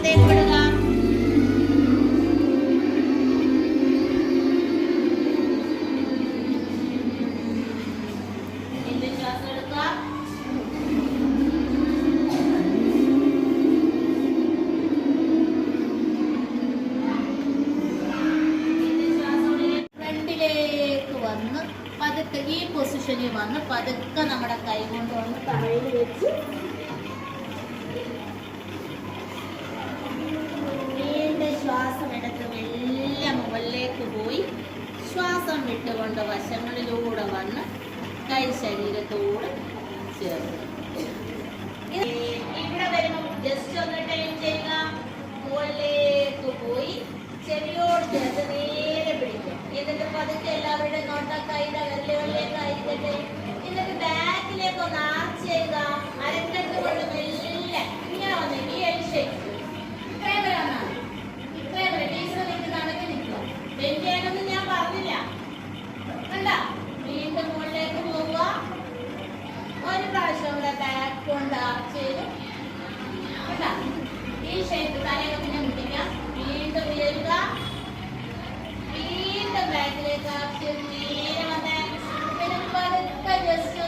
അകത്തേക്ക് വിടുക. വീണ്ടും ശ്വാസം എടുക്കുക. ഫ്രണ്ടിലേക്ക് വന്ന് പതുക്കെ ഈ പൊസിഷനിൽ വന്ന് പതുക്കെ നമ്മുടെ കൈ കൊണ്ട് വന്ന് തറയിൽ വെച്ച് വീണ്ടും ശ്വാസം എടുത്ത് മെല്ലെ മുകളിലേക്ക് പോയി ശ്വാസം വിട്ടുകൊണ്ട് വശങ്ങളിലൂടെ വന്ന് കൈ ശരീരത്തോട് ചേർത്ത് ഇവിടെ വരുമ്പോൾ ജസ്റ്റ് ഒന്ന് ടൈം ചെയ്യുക. മുകളിലേക്ക് പോയി ചെവിയോട് ചേർത്ത് നേരെ പിടിക്കും. എന്നിട്ട് പതുക്കെ എല്ലാവരുടെ നോട്ടം കൈയുടെ വിരലുകളിലേക്ക് ആയിരിക്കട്ടെ. എന്നിട്ട് ബാക്കിലേക്ക് ഒന്ന് ആർച്ച് ചെയ്യുക. അരക്കെട്ട് കൊണ്ട് മെല്ലെ ഇങ്ങനെ വന്ന് ഈ എൽ ഷേപ്പ് ഇത്രയും വരെ വന്നാൽ ഇത്രയും വരെ ടീച്ചർ നിങ്ങൾക്ക് നടക്കി നിൽക്കുക. ബെൻഡ് ചെയ്യണമെന്ന് ഞാൻ പറഞ്ഞില്ല. കണ്ട വീണ്ടും മുകളിലേക്ക് പോവുക. ഒരു പ്രാവശ്യം കൂടെ ബാക്ക് കൊണ്ട് ആർച്ച് ചെയ്ത് കണ്ട ഈ ഷേപ്പ് തലയൊക്കെ പിന്നെ മുട്ടിക്കാം. വീണ്ടും ഉയരുക. വീണ്ടും ബാക്കിലേക്ക് ആർച്ച് ചെയ്ത് നേരെ വന്ന് പിന്നെ പതുക്കെ ജസ്റ്റ്